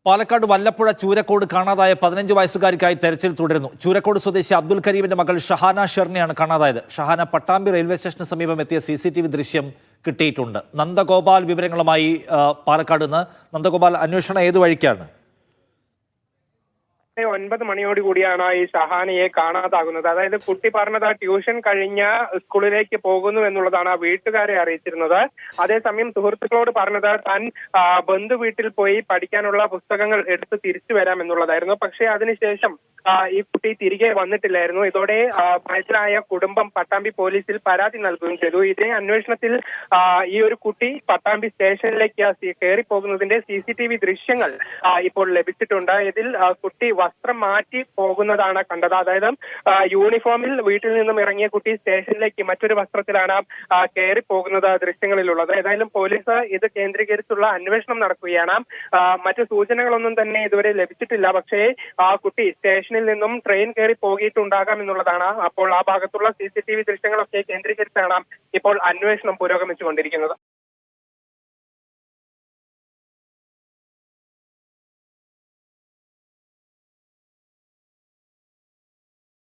പാലക്കാട് വല്ലപ്പുഴ ചൂരക്കോട് കാണാതായ 15 വയസ്സുകാരിക്കായി തെരച്ചിൽ തുടരുന്നു. ചൂരക്കോട് സ്വദേശി അബ്ദുൽ കരീമിന്റെ മകൾ ഷഹാന ഷെറിനെയാണ് കാണാതായത്. ഷഹാന പട്ടാമ്പി റെയിൽവേ സ്റ്റേഷന് സമീപം എത്തിയ CCTV ദൃശ്യം കിട്ടിയിട്ടുണ്ട്. നന്ദഗോപാൽ വിവരങ്ങളുമായി പാലക്കാട് നിന്ന്. നന്ദഗോപാൽ, അന്വേഷണം ഏതു വഴിക്കാണ്? 9 മണിയോടുകൂടിയാണ് ഈ ഷഹാനയെ കാണാതാകുന്നത്. അതായത് കുട്ടി പറഞ്ഞത് ട്യൂഷൻ കഴിഞ്ഞ സ്കൂളിലേക്ക് പോകുന്നു എന്നുള്ളതാണ് വീട്ടുകാരെ അറിയിച്ചിരുന്നത്. അതേസമയം സുഹൃത്തുക്കളോട് പറഞ്ഞത് താൻ ബന്ധു വീട്ടിൽ പോയി പഠിക്കാനുള്ള പുസ്തകങ്ങൾ എടുത്ത് തിരിച്ചു വരാം എന്നുള്ളതായിരുന്നു. പക്ഷേ അതിനുശേഷം ഈ കുട്ടി തിരികെ വന്നിട്ടില്ലായിരുന്നു. ഇതോടെ ബാധിതരായ കുടുംബം പട്ടാമ്പി പോലീസിൽ പരാതി നൽകുകയും ചെയ്തു. ഇതേ അന്വേഷണത്തിൽ ഈ ഒരു കുട്ടി പട്ടാമ്പി സ്റ്റേഷനിലേക്ക് കയറി പോകുന്നതിന്റെ CCTV ദൃശ്യങ്ങൾ ഇപ്പോൾ ലഭിച്ചിട്ടുണ്ട്. ഇതിൽ കുട്ടി വസ്ത്രം മാറ്റി പോകുന്നതാണ് കണ്ടത്. അതായത് യൂണിഫോമിൽ വീട്ടിൽ നിന്നും ഇറങ്ങിയ കുട്ടി സ്റ്റേഷനിലേക്ക് മറ്റൊരു വസ്ത്രത്തിലാണ് കയറി പോകുന്നത് ദൃശ്യങ്ങളിലുള്ളത്. ഏതായാലും പോലീസ് ഇത് കേന്ദ്രീകരിച്ചുള്ള അന്വേഷണം നടക്കുകയാണ്. മറ്റു സൂചനകളൊന്നും തന്നെ ഇതുവരെ ലഭിച്ചിട്ടില്ല. പക്ഷേ ആ കുട്ടി സ്റ്റേഷനിൽ നിന്നും ട്രെയിൻ കയറി പോകിയിട്ടുണ്ടാകാം എന്നുള്ളതാണ്. അപ്പോൾ ആ ഭാഗത്തുള്ള CCTV ദൃശ്യങ്ങളൊക്കെ കേന്ദ്രീകരിച്ചാണ് ഇപ്പോൾ അന്വേഷണം പുരോഗമിച്ചുകൊണ്ടിരിക്കുന്നത്.